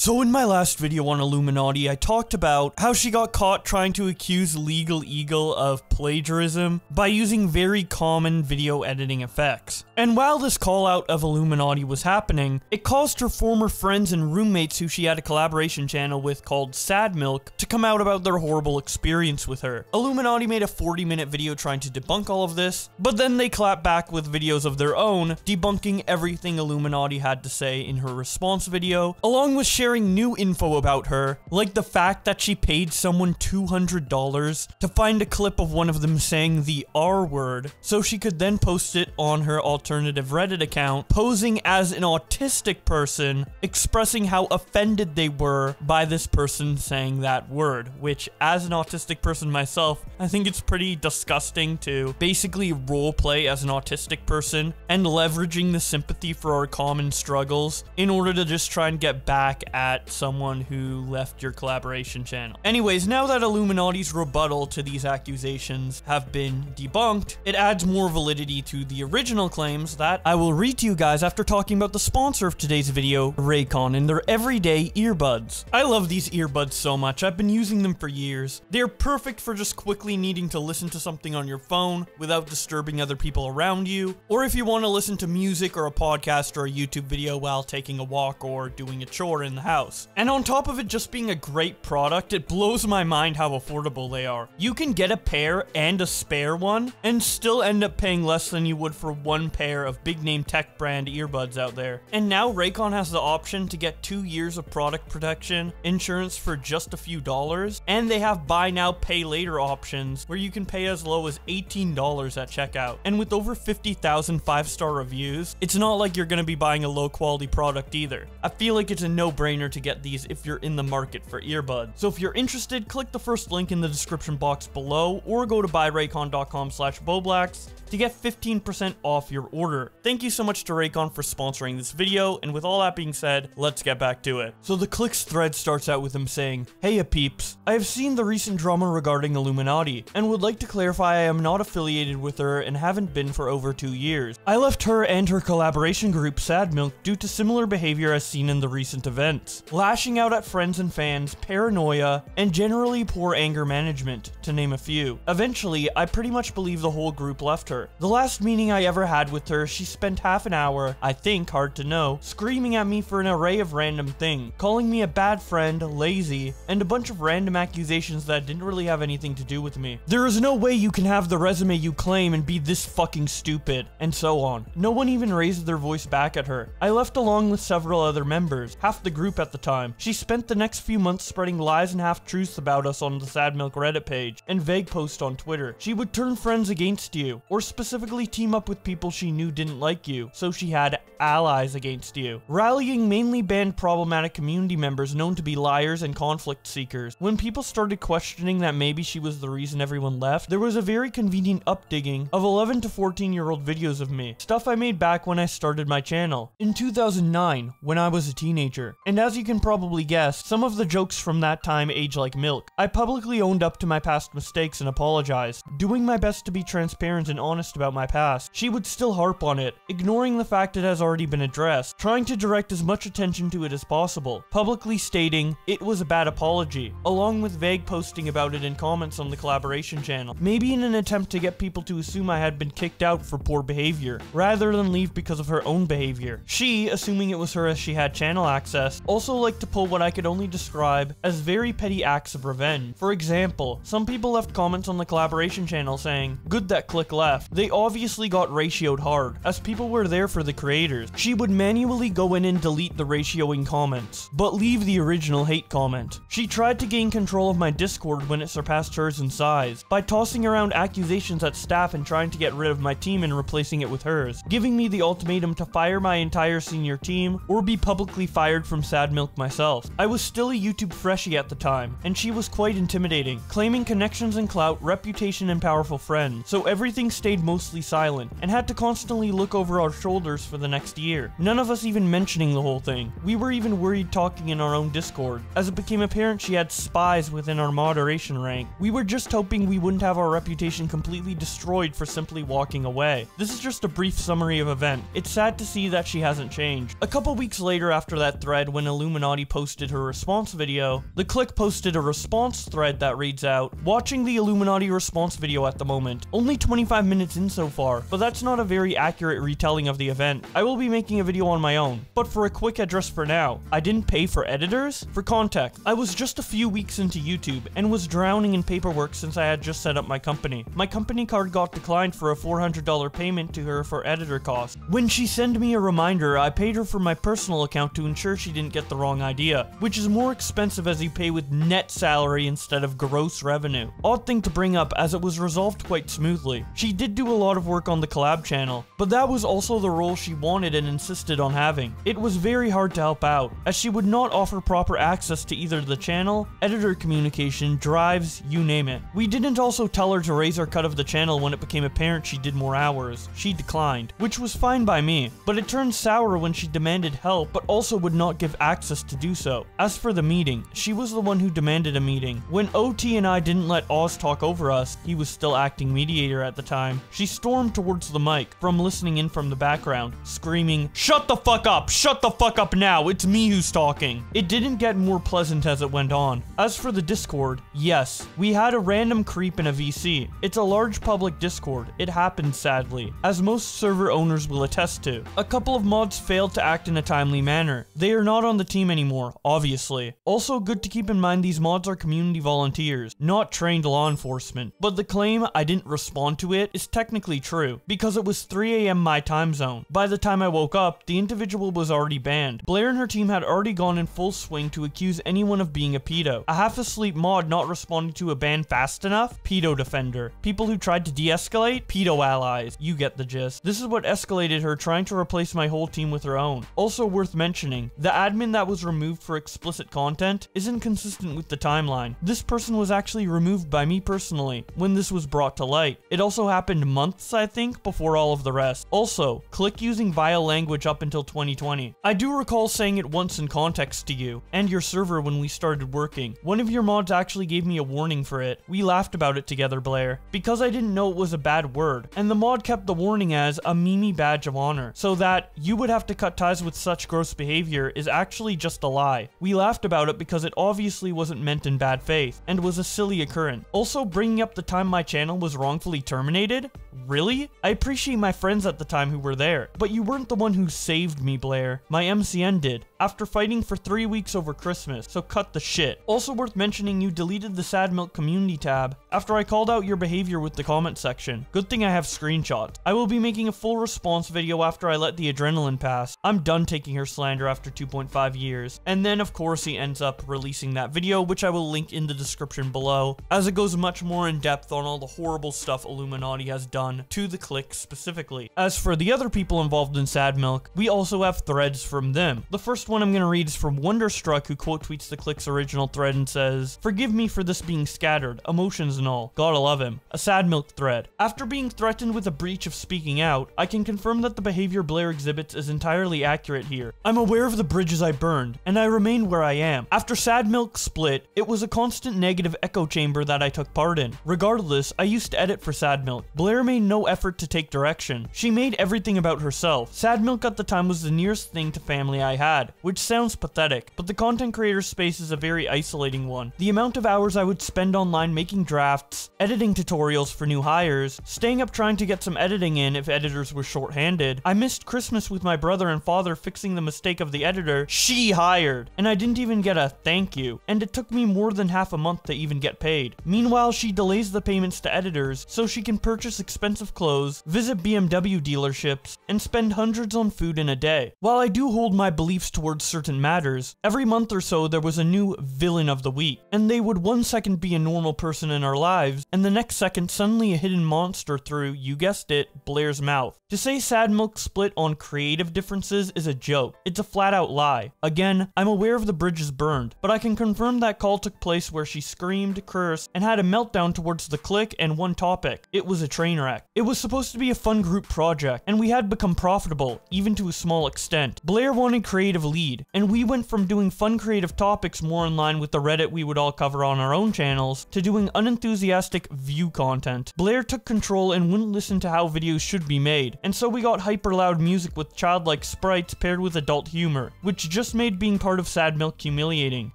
So in my last video on Illuminaughtii, I talked about how she got caught trying to accuse Legal Eagle of plagiarism by using very common video editing effects. And while this call out of Illuminaughtii was happening, it caused her former friends and roommates who she had a collaboration channel with called Sad Milk to come out about their horrible experience with her. Illuminaughtii made a 40-minute video trying to debunk all of this, but then they clapped back with videos of their own, debunking everything Illuminaughtii had to say in her response video, along with sharing new info about her, like the fact that she paid someone $200 to find a clip of one of them saying the R word, so she could then post it on her alternative Reddit account, posing as an autistic person, expressing how offended they were by this person saying that word, which, as an autistic person myself, I think it's pretty disgusting to basically roleplay as an autistic person and leveraging the sympathy for our common struggles in order to just try and get back at someone who left your collaboration channel. Anyways, now that Illuminauttii's rebuttal to these accusations have been debunked, it adds more validity to the original claims that I will read to you guys after talking about the sponsor of today's video, Raycon, and their everyday earbuds. I love these earbuds so much. I've been using them for years. They're perfect for just quickly needing to listen to something on your phone without disturbing other people around you, or if you want to listen to music or a podcast or a YouTube video while taking a walk or doing a chore in the house. And on top of it just being a great product, it blows my mind how affordable they are. You can get a pair and a spare one and still end up paying less than you would for one pair of big name tech brand earbuds out there. And now Raycon has the option to get 2 years of product protection insurance for just a few dollars, and they have buy now pay later options where you can pay as low as $18 at checkout. And with over 50,000 5-star reviews, it's not like you're going to be buying a low quality product either. I feel like it's a no-brainer to get these if you're in the market for earbuds. So if you're interested, click the first link in the description box below or go to buyraycon.com/boblax to get 15% off your order. Thank you so much to Raycon for sponsoring this video, and with all that being said, let's get back to it. So the clicks thread starts out with him saying, "Hey peeps, I have seen the recent drama regarding Illuminaughtii, and would like to clarify I am not affiliated with her and haven't been for over 2 years. I left her and her collaboration group Sad Milk due to similar behavior as seen in the recent events. Lashing out at friends and fans, paranoia, and generally poor anger management, to name a few. Eventually, I pretty much believe the whole group left her. The last meeting I ever had with her, she spent half an hour, I think hard to know, screaming at me for an array of random things, calling me a bad friend, lazy, and a bunch of random accusations that didn't really have anything to do with me. There is no way you can have the resume you claim and be this fucking stupid," and so on. No one even raised their voice back at her. I left along with several other members, half the group at the time. She spent the next few months spreading lies and half-truths about us on the Sad Milk Reddit page and vague posts on Twitter. She would turn friends against you, or specifically team up with people she knew didn't like you, so she had allies against you. Rallying mainly banned problematic community members known to be liars and conflict seekers. When people started questioning that maybe she was the reason everyone left, there was a very convenient updigging of 11 to 14-year-old videos of me, stuff I made back when I started my channel, in 2009, when I was a teenager. And as you can probably guess, some of the jokes from that time age like milk. I publicly owned up to my past mistakes and apologized, doing my best to be transparent and honest about my past. She would still harp on it, ignoring the fact it has already been addressed, trying to direct as much attention to it as possible, publicly stating it was a bad apology, along with vague posting about it in comments on the collaboration channel, maybe in an attempt to get people to assume I had been kicked out for poor behavior, rather than leave because of her own behavior. She, assuming it was her as she had channel access, also liked to pull what I could only describe as very petty acts of revenge. For example, some people left comments on the collaboration channel saying, "Good that Click left." They obviously got ratioed hard, as people were there for the creators. She would manually go in and delete the ratioing comments, but leave the original hate comment. She tried to gain control of my Discord when it surpassed hers in size, by tossing around accusations at staff and trying to get rid of my team and replacing it with hers, giving me the ultimatum to fire my entire senior team or be publicly fired from Sad Milk myself. I was still a YouTube freshie at the time, and she was quite intimidating, claiming connections and clout, reputation, and powerful friends, so everything stayed mostly silent, and had to constantly look over our shoulders for the next next year. None of us even mentioning the whole thing. We were even worried talking in our own Discord, as it became apparent she had spies within our moderation rank. We were just hoping we wouldn't have our reputation completely destroyed for simply walking away. This is just a brief summary of event. It's sad to see that she hasn't changed. A couple weeks later after that thread, when iilluminaughtii posted her response video, the Click posted a response thread that reads out, "Watching the iilluminaughtii response video at the moment. Only 25 minutes in so far, but that's not a very accurate retelling of the event. I will be making a video on my own, but for a quick address for now, I didn't pay for editors? For context, I was just a few weeks into YouTube and was drowning in paperwork since I had just set up my company. My company card got declined for a $400 payment to her for editor costs. When she sent me a reminder, I paid her for my personal account to ensure she didn't get the wrong idea, which is more expensive as you pay with net salary instead of gross revenue. Odd thing to bring up as it was resolved quite smoothly. She did do a lot of work on the collab channel, but that was also the role she wanted and insisted on having. It was very hard to help out, as she would not offer proper access to either the channel, editor communication, drives, you name it. We didn't also tell her to raise our cut of the channel when it became apparent she did more hours. She declined, which was fine by me, but it turned sour when she demanded help but also would not give access to do so. As for the meeting, she was the one who demanded a meeting. When OT and I didn't let Oz talk over us, he was still acting mediator at the time, she stormed towards the mic from listening in from the background, screaming, "Shut the fuck up! Shut the fuck up now! It's me who's talking!" It didn't get more pleasant as it went on. As for the Discord, yes, we had a random creep in a VC. It's a large public Discord. It happens sadly, as most server owners will attest to. A couple of mods failed to act in a timely manner. They are not on the team anymore, obviously. Also good to keep in mind these mods are community volunteers, not trained law enforcement. But the claim I didn't respond to it is technically true, because it was 3 AM my time zone. By the time I woke up, the individual was already banned. Blair and her team had already gone in full swing to accuse anyone of being a pedo. A half-asleep mod not responding to a ban fast enough? Pedo defender. People who tried to de-escalate? Pedo allies. You get the gist. This is what escalated her trying to replace my whole team with her own. Also worth mentioning, the admin that was removed for explicit content isn't consistent with the timeline. This person was actually removed by me personally when this was brought to light. It also happened months, I think, before all of the rest. Also, Click using vile language up until 2020. I do recall saying it once in context to you and your server when we started working. One of your mods actually gave me a warning for it. We laughed about it together, Blair, because I didn't know it was a bad word, and the mod kept the warning as a Mimi badge of honor, so that you would have to cut ties with such gross behavior is actually just a lie. We laughed about it because it obviously wasn't meant in bad faith, and was a silly occurrence. Also, bringing up the time my channel was wrongfully terminated? Really? I appreciate my friends at the time who were there, but you weren't the one who saved me, Blair. My MCN did, after fighting for 3 weeks over Christmas, so cut the shit. Also worth mentioning, you deleted the Sad Milk community tab after I called out your behavior with the comment section. Good thing I have screenshots. I will be making a full response video after I let the adrenaline pass. I'm done taking her slander after 2.5 years. And then of course he ends up releasing that video, which I will link in the description below, as it goes much more in depth on all the horrible stuff iilluminaughtii has done to the Click specifically. As for the other people involved in Sad Milk, we also have threads from them. The first one I'm gonna read is from Wonderstruck, who quote tweets the Click's original thread and says, "Forgive me for this being scattered, emotions and all. Gotta love him." A Sad Milk thread. After being threatened with a breach of speaking out, I can confirm that the behavior Blair exhibits is entirely accurate here. I'm aware of the bridges I burned, and I remain where I am. After Sad Milk split, it was a constant negative echo chamber that I took part in. Regardless, I used to edit for Sad Milk. Blair made no effort to take direction. She made everything about herself. Sad Milk at the time was the nearest thing to family I had, which sounds pathetic, but the content creator space is a very isolating one. The amount of hours I would spend online making drafts, editing tutorials for new hires, staying up trying to get some editing in if editors were short-handed. I missed Christmas with my brother and father fixing the mistake of the editor she hired, and I didn't even get a thank you, and it took me more than half a month to even get paid. Meanwhile, she delays the payments to editors so she can purchase expensive clothes, visit BMW dealerships, and spend hundreds on food in a day. While I do hold my beliefs towards towards certain matters. Every month or so there was a new villain of the week, and they would one second be a normal person in our lives, and the next second suddenly a hidden monster through, you guessed it, Blair's mouth. To say Sad Milk split on creative differences is a joke. It's a flat out lie. Again, I'm aware of the bridges burned, but I can confirm that call took place where she screamed, cursed, and had a meltdown towards the clique and OneTopic. It was a train wreck. It was supposed to be a fun group project, and we had become profitable, even to a small extent. Blair wanted creative lead, and we went from doing fun creative topics more in line with the Reddit we would all cover on our own channels, to doing unenthusiastic view content. Blair took control and wouldn't listen to how videos should be made, and so we got hyper loud music with childlike sprites paired with adult humor, which just made being part of Sad Milk humiliating.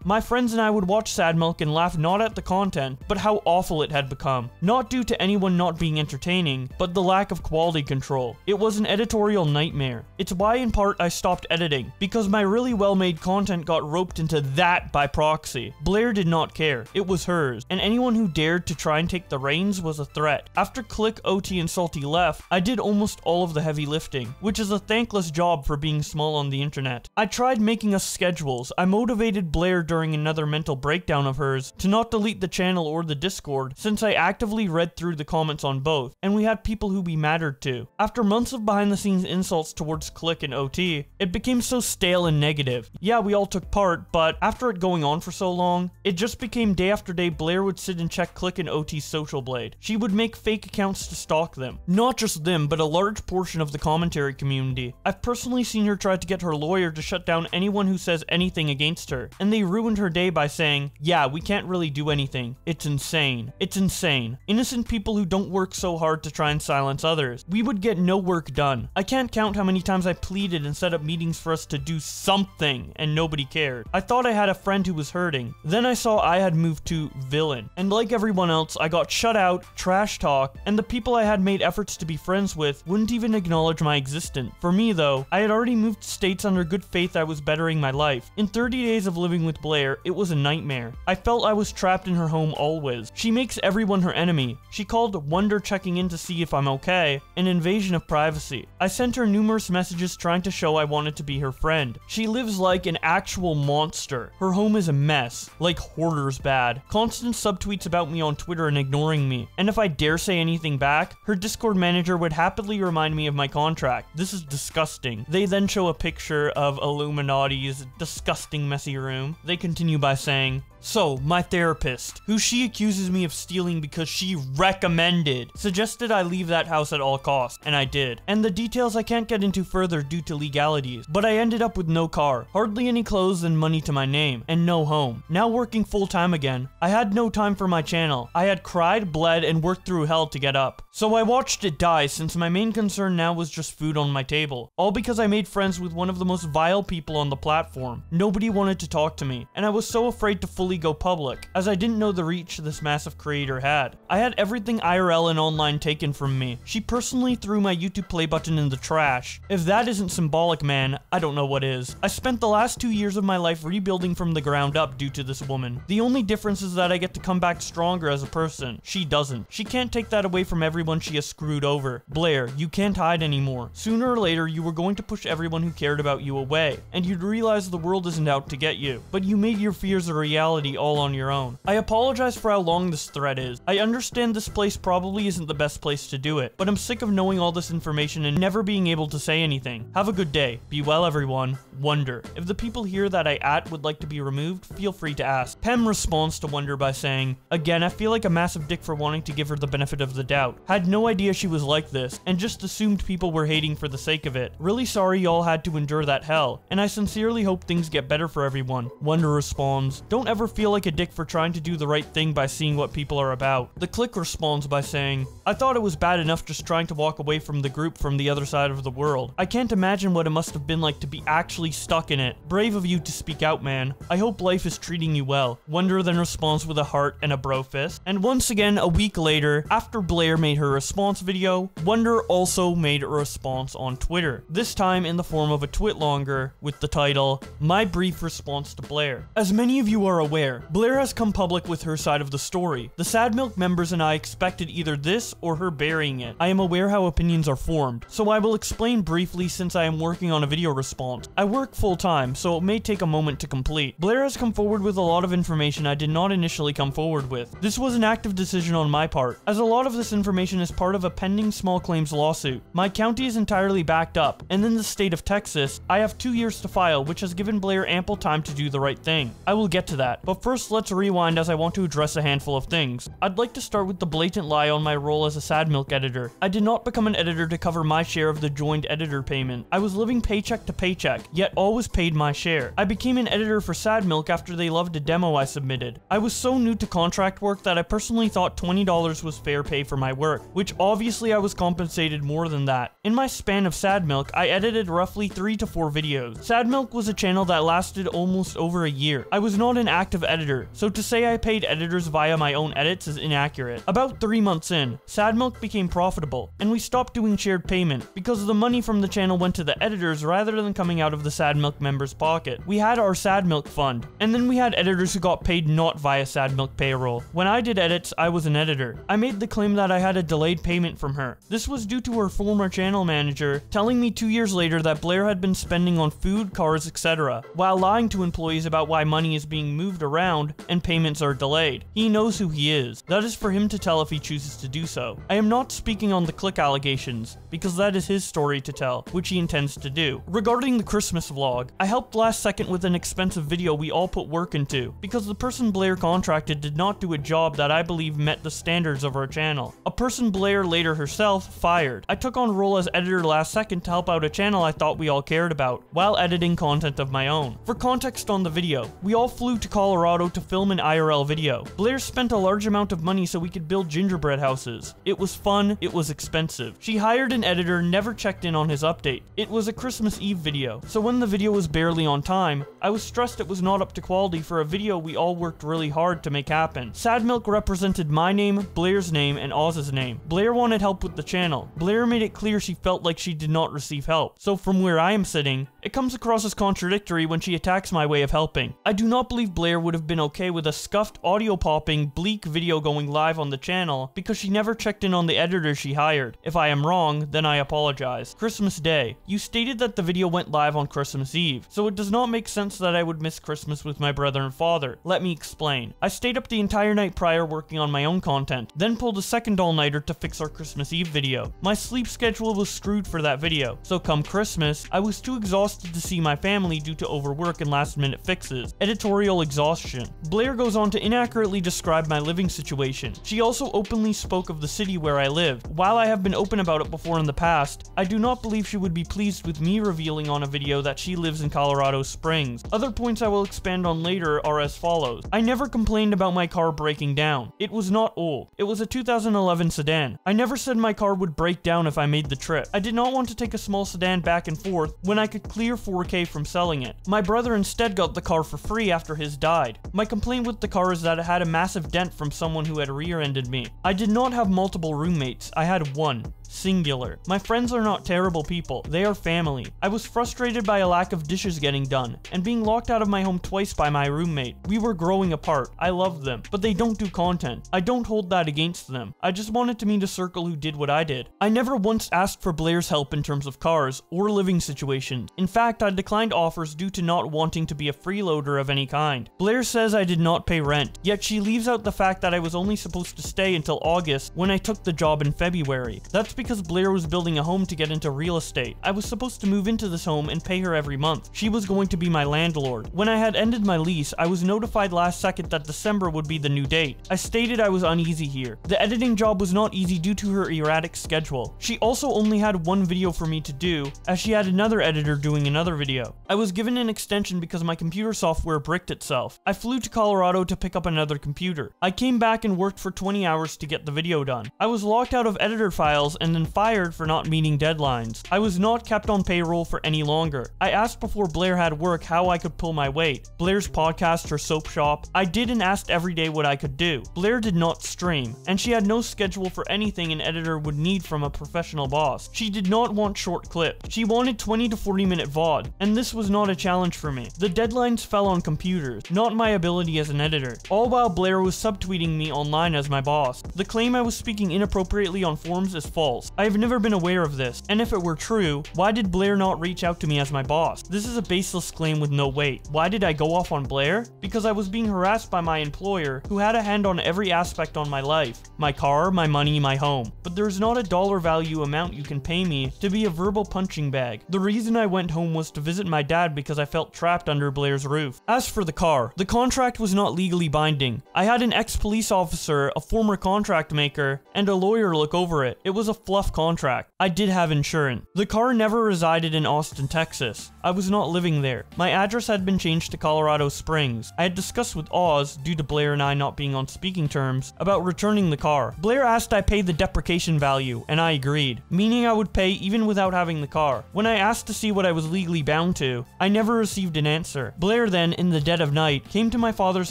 My friends and I would watch Sad Milk and laugh not at the content, but how awful it had become. Not due to anyone not being entertaining, but the lack of quality control. It was an editorial nightmare. It's why in part I stopped editing, because my really well made content got roped into that by proxy. Blair did not care. It was hers, and anyone who dared to try and take the reins was a threat. After Click, OT, and Salty left, I did almost all of the heavy lifting, which is a thankless job for being small on the internet. I tried making us schedules. I motivated Blair during another mental breakdown of hers to not delete the channel or the Discord, since I actively read through the comments on both, and we had people who we mattered to. After months of behind the scenes insults towards Click and OT, it became so stale and negative. Yeah, we all took part, but after it going on for so long, it just became day after day Blair would sit and check Click and OT's social blade. She would make fake accounts to stalk them. Not just them, but a large portion of the commentary community. I've personally seen her try to get her lawyer to shut down anyone who says anything against her, and they ruined her day by saying, yeah, we can't really do anything. It's insane. It's insane. Innocent people who don't work so hard to try and silence others. We would get no work done. I can't count how many times I pleaded and set up meetings for us to do something, and nobody cared. I thought I had a friend who was hurting. Then I saw I had moved to villain, and like everyone else, I got shut out, trash talk, and the people I had made efforts to be friends with wouldn't even acknowledge my existence. For me though, I had already moved states under good faith I was bettering my life. In 30 days of living with Blair, it was a nightmare. I felt I was trapped in her home always. She makes everyone her enemy. She called Wonder checking in to see if I'm okay an invasion of privacy. I sent her numerous messages trying to show I wanted to be her friend. She lives like an actual monster. Her home is a mess, like hoarders bad. Constant subtweets about me on Twitter and ignoring me. And if I dare say anything back, her Discord manager would happily remind me of my contract. This is disgusting. They then show a picture of Illuminautti's disgusting messy room. They continue by saying, so, my therapist, who she accuses me of stealing because she recommended, suggested I leave that house at all costs, and I did. And the details I can't get into further due to legalities, but I ended up with no car, hardly any clothes and money to my name, and no home. Now working full-time again, I had no time for my channel. I had cried, bled, and worked through hell to get up. So I watched it die since my main concern now was just food on my table. All because I made friends with one of the most vile people on the platform. Nobody wanted to talk to me, and I was so afraid to fully go public, as I didn't know the reach this massive creator had. I had everything IRL and online taken from me. She personally threw my YouTube play button in the trash. If that isn't symbolic, man, I don't know what is. I spent the last 2 years of my life rebuilding from the ground up due to this woman. The only difference is that I get to come back stronger as a person. She doesn't. She can't take that away from everyone she has screwed over. Blair, you can't hide anymore. Sooner or later, you were going to push everyone who cared about you away, and you'd realize the world isn't out to get you. But you made your fears a reality all on your own. I apologize for how long this thread is. I understand this place probably isn't the best place to do it, but I'm sick of knowing all this information and never being able to say anything. Have a good day. Be well, everyone. Wonder. If the people here that I would like to be removed, feel free to ask. Pem responds to Wonder by saying, again, I feel like a massive dick for wanting to give her the benefit of the doubt. Had no idea she was like this, and just assumed people were hating for the sake of it. Really sorry y'all had to endure that hell, and I sincerely hope things get better for everyone. Wonder responds, don't ever feel like a dick for trying to do the right thing by seeing what people are about. The Click responds by saying, I thought it was bad enough just trying to walk away from the group from the other side of the world. I can't imagine what it must have been like to be actually stuck in it. Brave of you to speak out, man. I hope life is treating you well. Wonder then responds with a heart and a bro fist. And once again, a week later, after Blair made her response video, Wonder also made a response on Twitter. This time in the form of a Twitlonger with the title, My Brief Response to Blair. As many of you are aware, Blair has come public with her side of the story. The Sad Milk members and I expected either this or her burying it. I am aware how opinions are formed, so I will explain briefly since I am working on a video response. I work work full-time, so it may take a moment to complete. Blair has come forward with a lot of information I did not initially come forward with. This was an active decision on my part, as a lot of this information is part of a pending small claims lawsuit. My county is entirely backed up, and in the state of Texas, I have 2 years to file, which has given Blair ample time to do the right thing. I will get to that, but first let's rewind as I want to address a handful of things. I'd like to start with the blatant lie on my role as a sad milk editor. I did not become an editor to cover my share of the joined editor payment. I was living paycheck to paycheck, yet always paid my share. I became an editor for Sad Milk after they loved a demo I submitted. I was so new to contract work that I personally thought $20 was fair pay for my work, which obviously I was compensated more than that. In my span of Sad Milk, I edited roughly 3 to 4 videos. Sad Milk was a channel that lasted almost over a year. I was not an active editor, so to say I paid editors via my own edits is inaccurate. About 3 months in, Sad Milk became profitable, and we stopped doing shared payment because the money from the channel went to the editors rather than coming out of the Sad Milk members' pocket. We had our Sad Milk fund, and then we had editors who got paid not via Sad Milk payroll. When I did edits, I was an editor. I made the claim that I had a delayed payment from her. This was due to her former channel manager telling me 2 years later that Blair had been spending on food, cars, etc., while lying to employees about why money is being moved around and payments are delayed. He knows who he is. That is for him to tell if he chooses to do so. I am not speaking on the click allegations, because that is his story to tell, which he intends to do. Regarding the Christmas vlog, I helped last second with an expensive video we all put work into, because the person Blair contracted did not do a job that I believe met the standards of our channel. A person Blair later herself fired. I took on role as editor last second to help out a channel I thought we all cared about, while editing content of my own. For context on the video, we all flew to Colorado to film an IRL video. Blair spent a large amount of money so we could build gingerbread houses. It was fun, it was expensive. She hired an editor, never checked in on his update. It was a Christmas Eve video, so when the video was barely on time, I was stressed it was not up to quality for a video we all worked really hard to make happen. Sad Milk represented my name, Blair's name, and Oz's name. Blair wanted help with the channel. Blair made it clear she felt like she did not receive help. So from where I am sitting, it comes across as contradictory when she attacks my way of helping. I do not believe Blair would have been okay with a scuffed, audio-popping, bleak video going live on the channel because she never checked in on the editor she hired. If I am wrong, then I apologize. Christmas Day. You stated that the video went live on Christmas Eve, so it does not make sense that I would miss Christmas with my brother and father. Let me explain. I stayed up the entire night prior working on my own content, then pulled a second all-nighter to fix our Christmas Eve video. My sleep schedule was screwed for that video, so come Christmas, I was too exhausted to see my family due to overwork and last-minute fixes. Editorial exhaustion. Blair goes on to inaccurately describe my living situation. She also openly spoke of the city where I live. While I have been open about it before in the past, I do not believe she would be pleased with me revealing on a video that she lives in Colorado Springs. Other points I will expand on later are as follows. I never complained about my car breaking down. It was not old. It was a 2011 sedan. I never said my car would break down if I made the trip. I did not want to take a small sedan back and forth when I could clear $4K from selling it. My brother instead got the car for free after his died. My complaint with the car is that it had a massive dent from someone who had rear-ended me. I did not have multiple roommates. I had one. Singular. My friends are not terrible people, they are family. I was frustrated by a lack of dishes getting done, and being locked out of my home twice by my roommate. We were growing apart, I love them, but they don't do content. I don't hold that against them. I just wanted to meet a circle who did what I did. I never once asked for Blair's help in terms of cars, or living situations. In fact, I declined offers due to not wanting to be a freeloader of any kind. Blair says I did not pay rent, yet she leaves out the fact that I was only supposed to stay until August when I took the job in February. That's because Blair was building a home to get into real estate. I was supposed to move into this home and pay her every month. She was going to be my landlord. When I had ended my lease, I was notified last second that December would be the new date. I stated I was uneasy here. The editing job was not easy due to her erratic schedule. She also only had one video for me to do, as she had another editor doing another video. I was given an extension because my computer software bricked itself. I flew to Colorado to pick up another computer. I came back and worked for 20 hours to get the video done. I was locked out of editor files and then fired for not meeting deadlines. I was not kept on payroll for any longer. I asked before Blair had work how I could pull my weight. Blair's podcast, her soap shop. I did and asked every day what I could do. Blair did not stream, and she had no schedule for anything an editor would need from a professional boss. She did not want short clips. She wanted 20 to 40 minute VOD, and this was not a challenge for me. The deadlines fell on computers, not my ability as an editor, all while Blair was subtweeting me online as my boss. The claim I was speaking inappropriately on forums is false. false. I have never been aware of this, and if it were true, why did Blair not reach out to me as my boss? This is a baseless claim with no weight. Why did I go off on Blair? Because I was being harassed by my employer, who had a hand on every aspect on my life. My car, my money, my home. But there's not a dollar value amount you can pay me to be a verbal punching bag. The reason I went home was to visit my dad because I felt trapped under Blair's roof. As for the car, the contract was not legally binding. I had an ex-police officer, a former contract maker, and a lawyer look over it. It was a fluff contract. I did have insurance. The car never resided in Austin, Texas. I was not living there. My address had been changed to Colorado Springs. I had discussed with Oz, due to Blair and I not being on speaking terms, about returning the car. Blair asked I pay the depreciation value, and I agreed, meaning I would pay even without having the car. When I asked to see what I was legally bound to, I never received an answer. Blair then, in the dead of night, came to my father's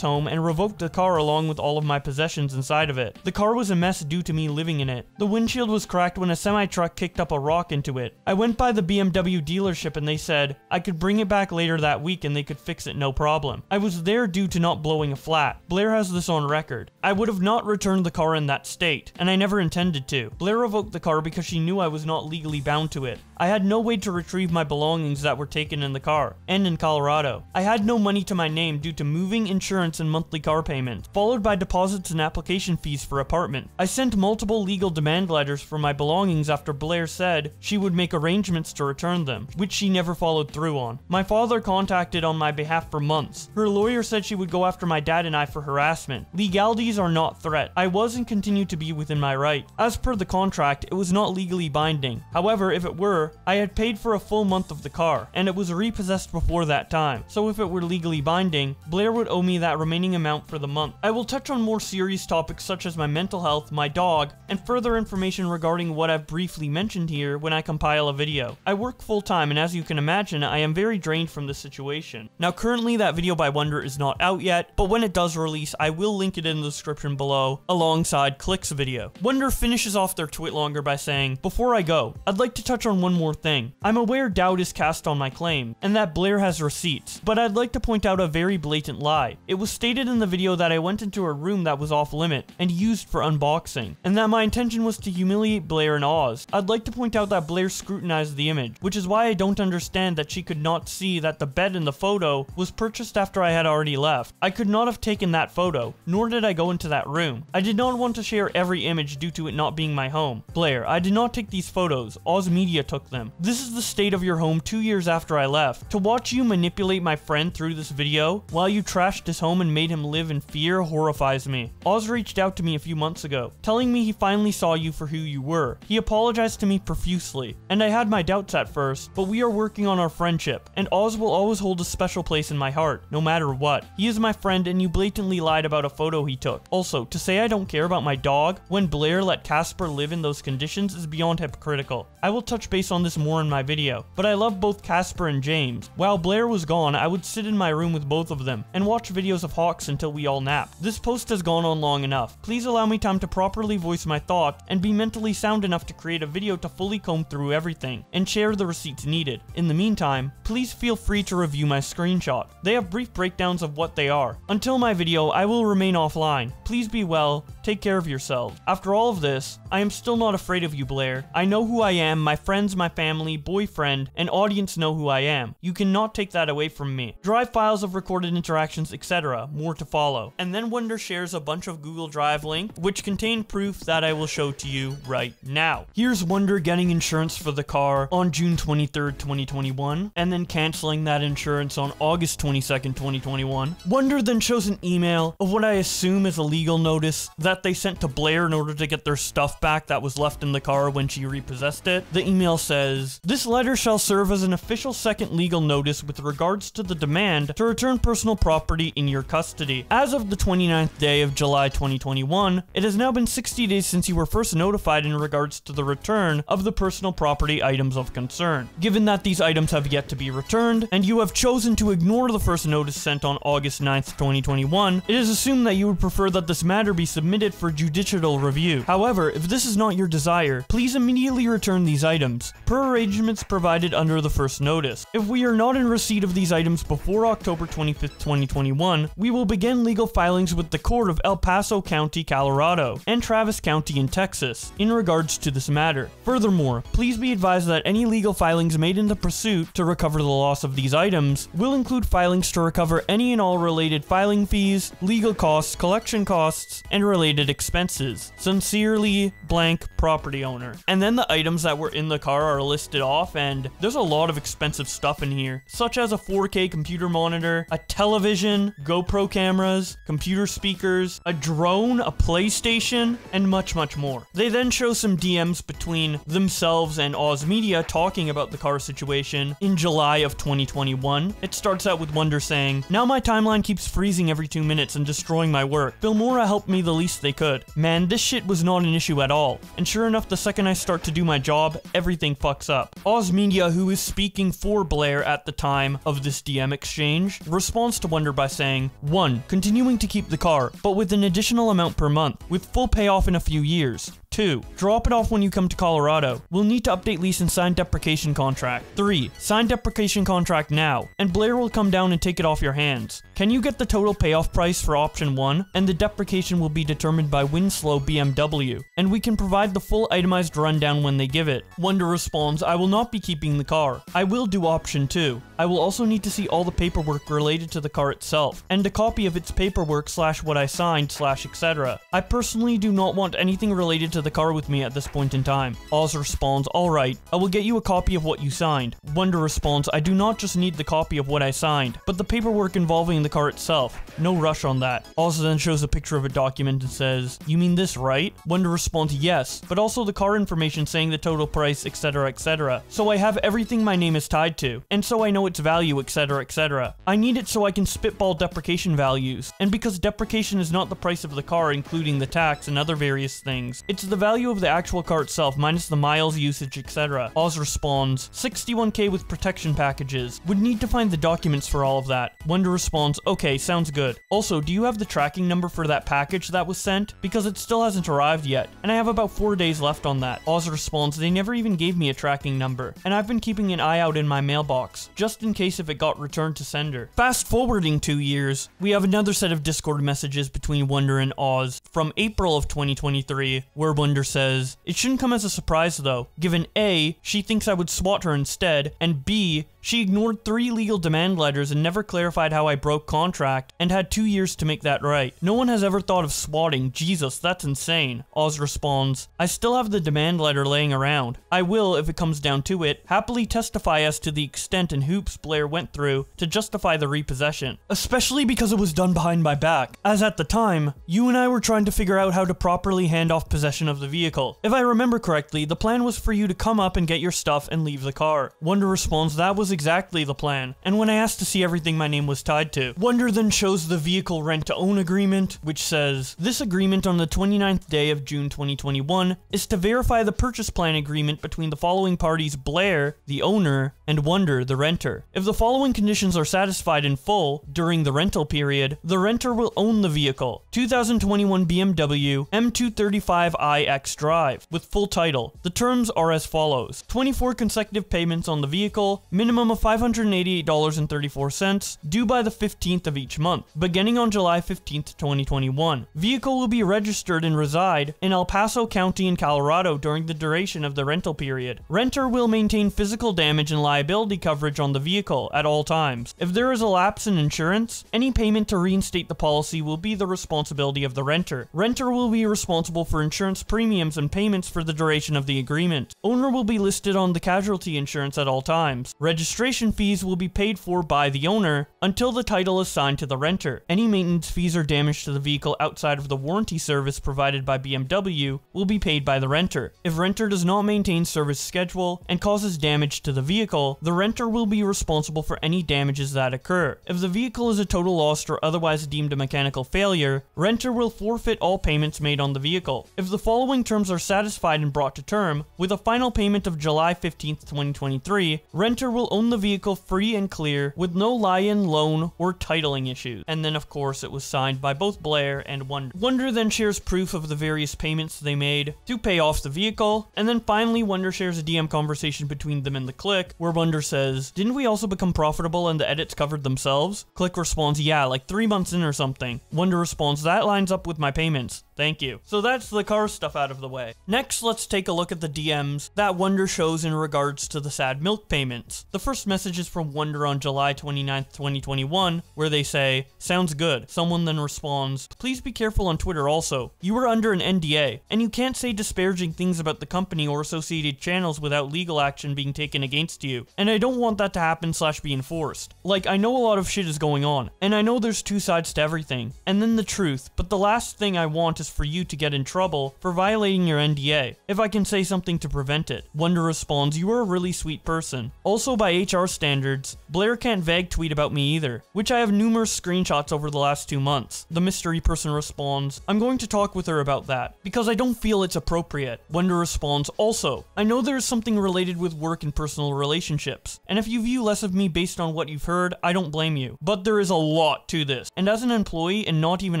home and revoked the car along with all of my possessions inside of it. The car was a mess due to me living in it. The windshield was cracked when a semi-truck kicked up a rock into it. I went by the BMW dealership and they said I could bring it back later that week and they could fix it no problem. I was there due to not blowing a flat. Blair has this on record. I would have not returned the car in that state, and I never intended to. Blair revoked the car because she knew I was not legally bound to it. I had no way to retrieve my belongings that were taken in the car, and in Colorado. I had no money to my name due to moving, insurance, and monthly car payments, followed by deposits and application fees for apartment. I sent multiple legal demand letters for my belongings after Blair said she would make arrangements to return them, which she never followed through on. My father contacted on my behalf for months. Her lawyer said she would go after my dad and I for harassment. Legalities are not threat. I was and continue to be within my right. As per the contract, it was not legally binding. However, if it were, I had paid for a full month of the car, and it was repossessed before that time. So if it were legally binding, Blair would owe me that remaining amount for the month. I will touch on more serious topics such as my mental health, my dog, and further information regarding what I've briefly mentioned here when I compile a video. I work full time, and as you can imagine, I am very drained from this situation. Now currently that video by Wonder is not out yet, but when it does release, I will link it in the description below, alongside Click's video. Wonder finishes off their Twitlonger by saying, "Before I go, I'd like to touch on one more thing. I'm aware doubt is cast on my claim, and that Blair has receipts, but I'd like to point out a very blatant lie. It was stated in the video that I went into a room that was off limit, and used for unboxing, and that my intention was to humiliate Blair and Oz. I'd like to point out that Blair scrutinized the image, which is why I don't understand that she could not see that the bed in the photo was purchased after I had already left. I could not have taken that photo, nor did I go into that room. I did not want to share every image due to it not being my home. Blair, I did not take these photos. Oz Media took them. This is the state of your home 2 years after I left. To watch you manipulate my friend through this video, while you trashed his home and made him live in fear, horrifies me. Oz reached out to me a few months ago, telling me he finally saw you for who you were. He apologized to me profusely, and I had my doubts at first, but we are working on our friendship, and Oz will always hold a special place in my heart, no matter what. He is my friend, and you blatantly lied about a photo he took. Also, to say I don't care about my dog when Blair let Casper live in those conditions is beyond hypocritical. I will touch base on this more in my video, but I love both Casper and James. While Blair was gone, I would sit in my room with both of them and watch videos of Hawks until we all napped. This post has gone on long enough. Please allow me time to properly voice my thought and be mentally sound enough to create a video to fully comb through everything and share the receipts needed. In the meantime, please feel free to review my screenshot. They have brief breakdowns of what they are. Until my video, I will remain offline. Please be well, take care of yourselves. After all of this, I am still not afraid of you, Blair. I know who I am, my friends, my family, boyfriend, and audience know who I am. You cannot take that away from me. Drive files of recorded interactions, etc. More to follow." And then Wonder shares a bunch of Google Drive links, which contain proof that I will show to you right now. Here's Wonder getting insurance for the car on June 23rd, 2021, and then canceling that insurance on August 22nd, 2021. Wonder then shows an email of what I assume is a legal notice that they sent to Blair in order to get their stuff back that was left in the car when she repossessed it. The email says, "This letter shall serve as an official second legal notice with regards to the demand to return personal property in your custody. As of the 29th day of July 2021, it has now been 60 days since you were first notified in regards to the return of the personal property items of concern. Given that these items have yet to be returned, and you have chosen to ignore the first notice sent on August 9th, 2021, it is assumed that you would prefer that this matter be submitted for judicial review. However, if this is not your desire, please immediately return these items, per arrangements provided under the first notice. If we are not in receipt of these items before October 25th, 2021, we will begin legal filings with the court of El Paso County, Colorado, and Travis County in Texas, in regards regards to this matter. Furthermore, please be advised that any legal filings made in the pursuit to recover the loss of these items will include filings to recover any and all related filing fees, legal costs, collection costs, and related expenses. Sincerely, blank property owner. And then the items that were in the car are listed off, and there's a lot of expensive stuff in here, such as a 4K computer monitor, a television, GoPro cameras, computer speakers, a drone, a PlayStation, and much more. They then show some DMs between themselves and Oz Media talking about the car situation in July of 2021. It starts out with Wonder saying, "Now my timeline keeps freezing every 2 minutes and destroying my work. Filmora helped me the least they could. Man, this shit was not an issue at all. And sure enough, the second I start to do my job, everything fucks up." Oz Media, who is speaking for Blair at the time of this DM exchange, responds to Wonder by saying, 1. Continuing to keep the car, but with an additional amount per month, with full payoff in a few years. 2. Drop it off when you come to Colorado. We'll need to update lease and sign deprecation contract. 3. Sign deprecation contract now, and Blair will come down and take it off your hands. Can you get the total payoff price for option 1? And the deprecation will be determined by Winslow BMW, and we can provide the full itemized rundown when they give it. Wonder responds, "I will not be keeping the car. I will do option 2. I will also need to see all the paperwork related to the car itself, and a copy of its paperwork / what I signed / etc. I personally do not want anything related to the car with me at this point in time." Oz responds, "Alright, I will get you a copy of what you signed." Wonder responds, "I do not just need the copy of what I signed, but the paperwork involving the car itself. No rush on that." Oz then shows a picture of a document and says, "You mean this, right?" Wonder responds, "Yes, but also the car information saying the total price, etc, etc. So I have everything my name is tied to, and so I know its value, etc, etc. I need it so I can spitball deprecation values, and because deprecation is not the price of the car including the tax and other various things, it's the value of the actual car itself minus the miles, usage, etc. Oz responds, "61K with protection packages. Would need to find the documents for all of that." Wonder responds, "Okay, sounds good. Also, do you have the tracking number for that package that was sent? Because it still hasn't arrived yet, and I have about 4 days left on that." Oz responds, "They never even gave me a tracking number, and I've been keeping an eye out in my mailbox, just in case if it got returned to sender." Fast forwarding 2 years, we have another set of Discord messages between Wonder and Oz from April of 2023, where Wonder says, "It shouldn't come as a surprise though, given A, she thinks I would SWAT her instead, and B, she ignored 3 legal demand letters and never clarified how I broke contract, and had 2 years to make that right. No one has ever thought of swatting. Jesus, that's insane." Oz responds, "I still have the demand letter laying around. I will, if it comes down to it, happily testify as to the extent and hoops Blair went through to justify the repossession. Especially because it was done behind my back, as at the time, you and I were trying to figure out how to properly hand off possession of the vehicle. If I remember correctly, the plan was for you to come up and get your stuff and leave the car." Wonder responds, "That was exactly the plan, and when I asked to see everything my name was tied to." Wonder then shows the vehicle rent-to-own agreement, which says, "This agreement on the 29th day of June 2021 is to verify the purchase plan agreement between the following parties: Blair, the owner, and Wonder, the renter. If the following conditions are satisfied in full during the rental period, the renter will own the vehicle: 2021 BMW M235i X-Drive, with full title. The terms are as follows: 24 consecutive payments on the vehicle, minimum of $588.34, due by the 15th of each month, beginning on July 15th, 2021. Vehicle will be registered and reside in El Paso County in Colorado during the duration of the rental period. Renter will maintain physical damage and liability coverage on the vehicle at all times. If there is a lapse in insurance, any payment to reinstate the policy will be the responsibility of the renter. Renter will be responsible for insurance premiums and payments for the duration of the agreement. Owner will be listed on the casualty insurance at all times. Registration fees will be paid for by the owner until the title is signed to the renter. Any maintenance fees or damage to the vehicle outside of the warranty service provided by BMW will be paid by the renter. If renter does not maintain service schedule and causes damage to the vehicle, the renter will be responsible for any damages that occur. If the vehicle is a total loss or otherwise deemed a mechanical failure, renter will forfeit all payments made on the vehicle. If the following terms are satisfied and brought to term, with a final payment of July 15th, 2023, renter will own the vehicle free and clear with no lie-in, loan, or titling issues." And then of course it was signed by both Blair and Wonder. Wonder then shares proof of the various payments they made to pay off the vehicle, and then finally Wonder shares a DM conversation between them and the Click, where Wonder says, "Didn't we also become profitable and the edits covered themselves?" Click responds, "Yeah, like 3 months in or something." Wonder responds, "That lines up with my payments. Thank you. So that's the car stuff out of the way. Next, let's take a look at the DMs that Wonder shows in regards to the sad milk payments. The first message is from Wonder on July 29th, 2021, where they say, "Sounds good." Someone then responds, "Please be careful on Twitter also. You are under an NDA, and you can't say disparaging things about the company or associated channels without legal action being taken against you. And I don't want that to happen / be enforced. Like, I know a lot of shit is going on, and I know there's two sides to everything, and then the truth, but the last thing I want is for you to get in trouble for violating your NDA, if I can say something to prevent it." Wonder responds, "You are a really sweet person. Also, by HR standards, Blair can't vague tweet about me either," which I have numerous screenshots over the last 2 months. The mystery person responds, "I'm going to talk with her about that, because I don't feel it's appropriate." Wonder responds, "Also, I know there is something related with work and personal relationships, and if you view less of me based on what you've heard, I don't blame you. But there is a lot to this, and as an employee and not even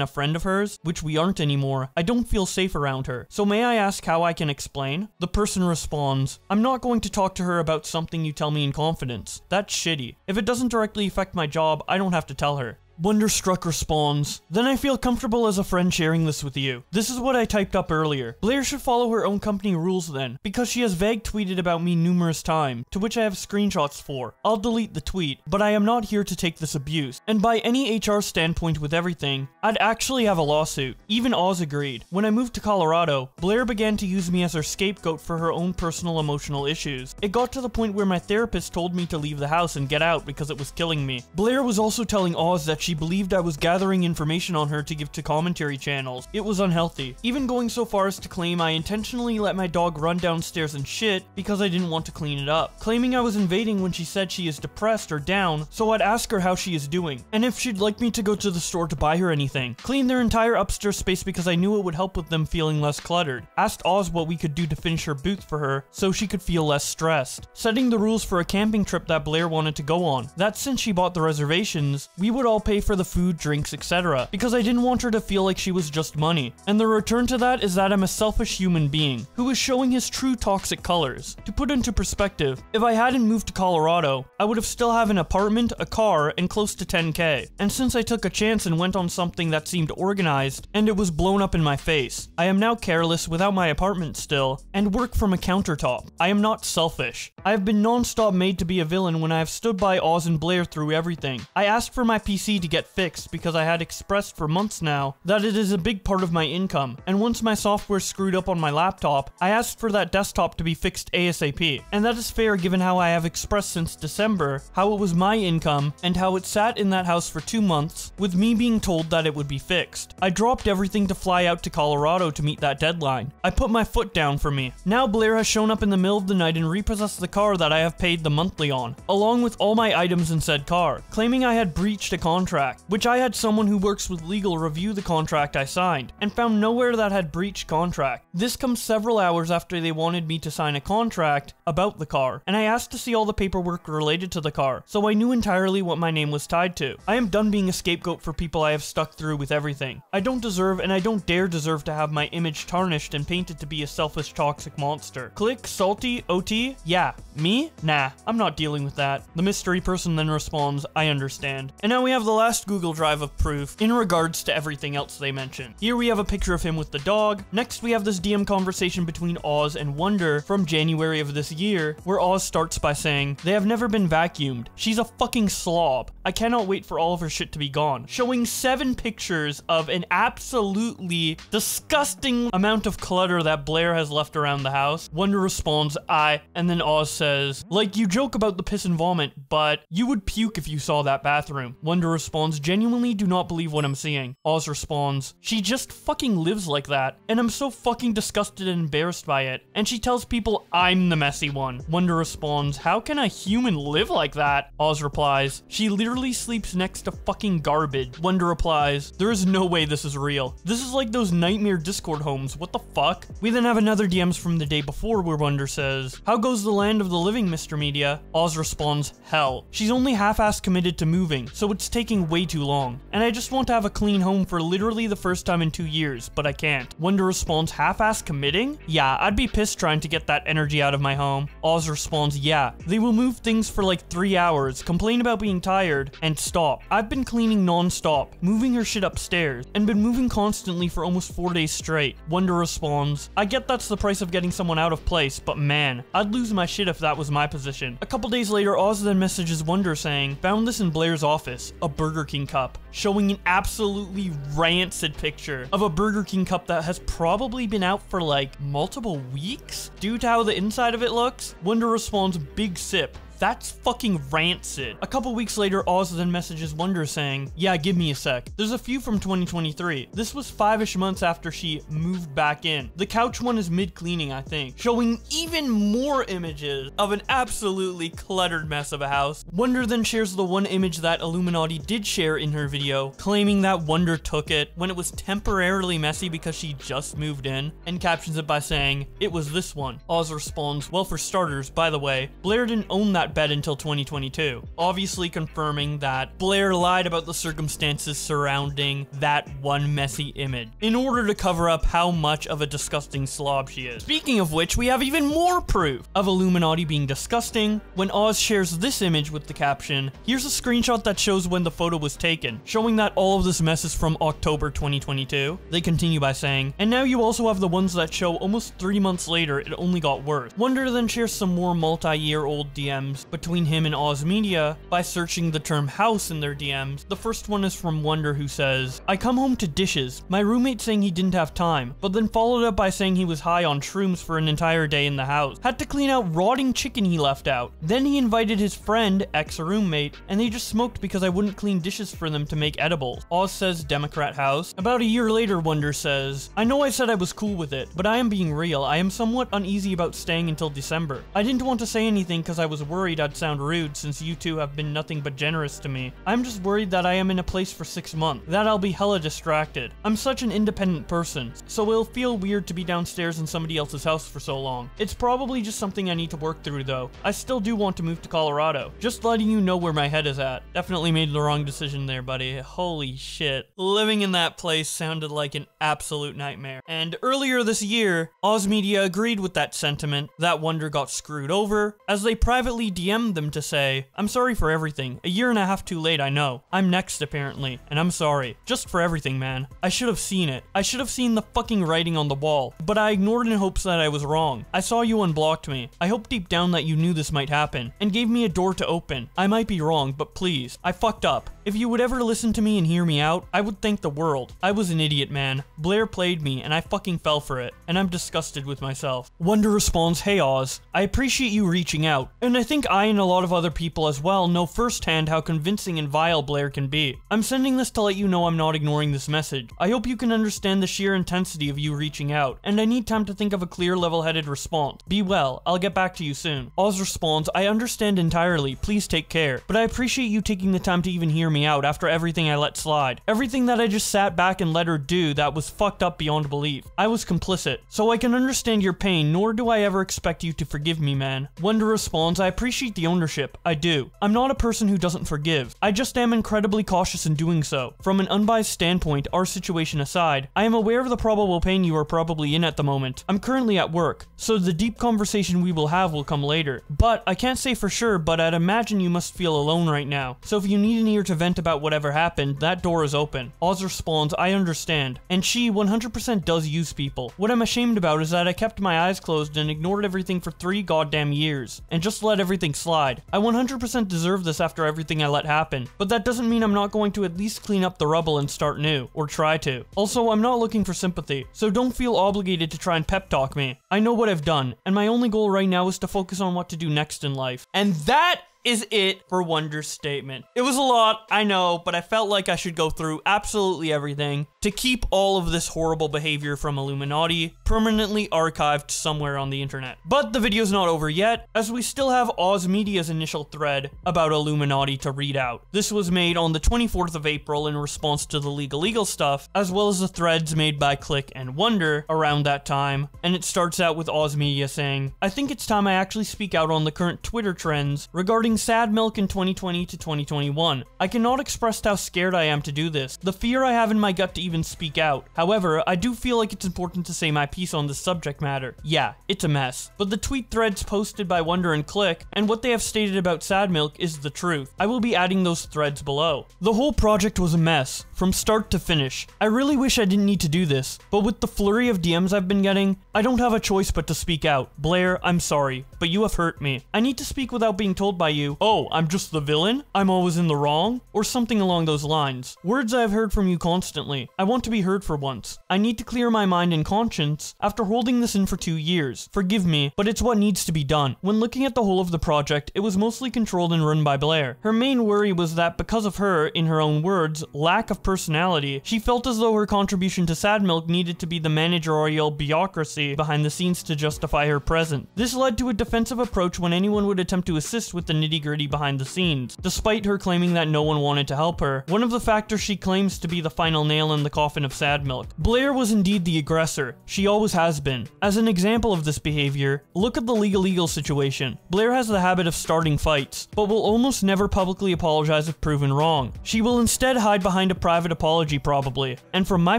a friend of hers, which we aren't anymore, I don't feel safe around her. So may I ask how I can explain?" The person responds, "I'm not going to talk to her about something you tell me in confidence. That's shitty. If it doesn't directly affect my job, I don't have to tell her." Wonderstruck responds, "Then I feel comfortable as a friend sharing this with you. This is what I typed up earlier. Blair should follow her own company rules then, because she has vague tweeted about me numerous times, to which I have screenshots for. I'll delete the tweet, but I am not here to take this abuse. And by any HR standpoint with everything, I'd actually have a lawsuit." Even Oz agreed. "When I moved to Colorado, Blair began to use me as her scapegoat for her own personal emotional issues. It got to the point where my therapist told me to leave the house and get out because it was killing me. Blair was also telling Oz that she believed I was gathering information on her to give to commentary channels. It was unhealthy, even going so far as to claim I intentionally let my dog run downstairs and shit because I didn't want to clean it up, claiming I was invading when she said she is depressed or down, so I'd ask her how she is doing, and if she'd like me to go to the store to buy her anything. Clean their entire upstairs space because I knew it would help with them feeling less cluttered. Asked Oz what we could do to finish her boots for her so she could feel less stressed. Setting the rules for a camping trip that Blair wanted to go on. That since she bought the reservations, we would all pay for the food, drinks, etc. because I didn't want her to feel like she was just money. And the return to that is that I'm a selfish human being who is showing his true toxic colors. To put into perspective, if I hadn't moved to Colorado, I would have still have an apartment, a car, and close to 10K. And since I took a chance and went on something that seemed organized, and it was blown up in my face, I am now careless without my apartment still, and work from a countertop. I am not selfish. I have been non-stop made to be a villain when I have stood by Oz and Blair through everything. I asked for my PC to get fixed because I had expressed for months now that it is a big part of my income, and once my software screwed up on my laptop, I asked for that desktop to be fixed ASAP, and that is fair given how I have expressed since December how it was my income and how it sat in that house for 2 months with me being told that it would be fixed. I dropped everything to fly out to Colorado to meet that deadline. I put my foot down for me. Now Blair has shown up in the middle of the night and repossessed the car that I have paid the monthly on, along with all my items in said car, claiming I had breached a contract, which I had someone who works with legal review the contract I signed, and found nowhere that had breached contract. This comes several hours after they wanted me to sign a contract about the car, and I asked to see all the paperwork related to the car, so I knew entirely what my name was tied to. I am done being a scapegoat for people I have stuck through with everything. I don't deserve and I don't dare deserve to have my image tarnished and painted to be a selfish toxic monster. Click salty OT? Yeah. Me? Nah, I'm not dealing with that. The mystery person then responds, I understand. And now we have the last Google Drive of proof in regards to everything else they mention. Here we have a picture of him with the dog. Next we have this DM conversation between Oz and Wonder from January of this year, where Oz starts by saying, they have never been vacuumed. She's a fucking slob. I cannot wait for all of her shit to be gone. Showing 7 pictures of an absolutely disgusting amount of clutter that Blair has left around the house. Wonder responds, and then Oz says, like, you joke about the piss and vomit, but you would puke if you saw that bathroom. Wonder responds, genuinely do not believe what I'm seeing. Oz responds, she just fucking lives like that, and I'm so fucking disgusted and embarrassed by it. And she tells people I'm the messy one. Wonder responds, how can a human live like that? Oz replies, she literally sleeps next to fucking garbage. Wonder replies, there is no way this is real. This is like those nightmare Discord homes, what the fuck? We then have another DMs from the day before where Wonder says, how goes the land of the living, Mr. Media? Oz responds, hell. She's only half-assed committed to moving, so it's taking taking way too long, and I just want to have a clean home for literally the first time in 2 years, but I can't. Wonder responds, half-ass committing? Yeah, I'd be pissed trying to get that energy out of my home. Oz responds, yeah, they will move things for like 3 hours, complain about being tired, and stop. I've been cleaning non-stop, moving her shit upstairs, and been moving constantly for almost 4 days straight. Wonder responds, I get that's the price of getting someone out of place, but man, I'd lose my shit if that was my position. A couple days later, Oz then messages Wonder saying, found this in Blair's office, a Burger King cup, showing an absolutely rancid picture of a Burger King cup that has probably been out for like multiple weeks due to how the inside of it looks. Wonder responds, big sip. That's fucking rancid. A couple weeks later, Oz then messages Wonder saying, yeah, give me a sec. There's a few from 2023. This was 5-ish months after she moved back in. The couch one is mid-cleaning, I think, showing even more images of an absolutely cluttered mess of a house. Wonder then shares the one image that iilluminaughtii did share in her video, claiming that Wonder took it when it was temporarily messy because she just moved in, and captions it by saying, it was this one. Oz responds, well, for starters, by the way, Blair didn't own that bed until 2022, obviously confirming that Blair lied about the circumstances surrounding that one messy image in order to cover up how much of a disgusting slob she is. Speaking of which, we have even more proof of iilluminaughtii being disgusting when Oz shares this image with the caption, here's a screenshot that shows when the photo was taken, showing that all of this mess is from October 2022. They continue by saying, and now you also have the ones that show almost 3 months later it only got worse. Wonder then shares some more multi-year-old DMs between him and Oz Media by searching the term house in their DMs. The first one is from Wonder, who says, I come home to dishes, my roommate saying he didn't have time, but then followed up by saying he was high on shrooms for an entire day in the house, had to clean out rotting chicken he left out. Then he invited his friend, ex-roommate, and they just smoked because I wouldn't clean dishes for them to make edibles. Oz says Democrat house. About a year later, Wonder says, I know I said I was cool with it, but I am being real. I am somewhat uneasy about staying until December. I didn't want to say anything because I was worried I'd sound rude since you two have been nothing but generous to me. I'm just worried that I am in a place for 6 months, that I'll be hella distracted. I'm such an independent person, so it'll feel weird to be downstairs in somebody else's house for so long. It's probably just something I need to work through though. I still do want to move to Colorado. Just letting you know where my head is at. Definitely made the wrong decision there, buddy. Holy shit. Living in that place sounded like an absolute nightmare. And earlier this year, Oz Media agreed with that sentiment, that Wonder got screwed over, as they privately DM'd them to say, I'm sorry for everything. A year and a half too late, I know. I'm next apparently, and I'm sorry. Just for everything, man. I should have seen it. I should have seen the fucking writing on the wall, but I ignored in hopes that I was wrong. I saw you unblocked me. I hope deep down that you knew this might happen, and gave me a door to open. I might be wrong, but please, I fucked up. If you would ever listen to me and hear me out, I would thank the world. I was an idiot, man. Blair played me, and I fucking fell for it, and I'm disgusted with myself. Wonder responds, hey Oz, I appreciate you reaching out, and I think I and a lot of other people as well know firsthand how convincing and vile Blair can be. I'm sending this to let you know I'm not ignoring this message. I hope you can understand the sheer intensity of you reaching out, and I need time to think of a clear, level-headed response. Be well, I'll get back to you soon. Oz responds, I understand entirely, please take care, but I appreciate you taking the time to even hear me out after everything I let slide. Everything that I just sat back and let her do that was fucked up beyond belief. I was complicit, so I can understand your pain, nor do I ever expect you to forgive me, man. Wonder responds, I appreciate the ownership. I do. I'm not a person who doesn't forgive. I just am incredibly cautious in doing so. From an unbiased standpoint, our situation aside, I am aware of the probable pain you are probably in at the moment. I'm currently at work, so the deep conversation we will have will come later. But I can't say for sure, but I'd imagine you must feel alone right now. So if you need an ear to vent about whatever happened, that door is open. Oz responds, I understand. And she 100% does use people. What I'm ashamed about is that I kept my eyes closed and ignored everything for 3 goddamn years, and just let everything slide. I 100% deserve this after everything I let happen, but that doesn't mean I'm not going to at least clean up the rubble and start new, or try to. Also, I'm not looking for sympathy, so don't feel obligated to try and pep talk me. I know what I've done, and my only goal right now is to focus on what to do next in life. And that is it for Wonder's statement. It was a lot, I know, but I felt like I should go through absolutely everything to keep all of this horrible behavior from iilluminaughtii permanently archived somewhere on the internet. But the video's not over yet, as we still have Oz Media's initial thread about iilluminaughtii to read out. This was made on the 24th of April in response to the legal stuff, as well as the threads made by Click and Wonder around that time, and it starts out with Oz Media saying, I think it's time I actually speak out on the current Twitter trends regarding regarding sad milk in 2020 to 2021. I cannot express how scared I am to do this, the fear I have in my gut to even speak out. However, I do feel like it's important to say my piece on this subject matter. Yeah, it's a mess. But the tweet threads posted by Wonder and Click, and what they have stated about sad milk is the truth. I will be adding those threads below. The whole project was a mess, from start to finish. I really wish I didn't need to do this, but with the flurry of DMs I've been getting, I don't have a choice but to speak out. Blair, I'm sorry, but you have hurt me. I need to speak without being told by you, oh, I'm just the villain? I'm always in the wrong? Or something along those lines. Words I've heard from you constantly. I want to be heard for once. I need to clear my mind and conscience after holding this in for 2 years. Forgive me, but it's what needs to be done. When looking at the whole of the project, it was mostly controlled and run by Blair. Her main worry was that because of her, in her own words, lack of personality, she felt as though her contribution to sad milk needed to be the managerial bureaucracy behind the scenes to justify her presence. This led to a defensive approach when anyone would attempt to assist with the nitty-gritty behind the scenes, despite her claiming that no one wanted to help her, one of the factors she claims to be the final nail in the coffin of sad milk. Blair was indeed the aggressor. She always has been. As an example of this behavior, look at the legal situation. Blair has the habit of starting fights, but will almost never publicly apologize if proven wrong. She will instead hide behind a private apology probably, and from my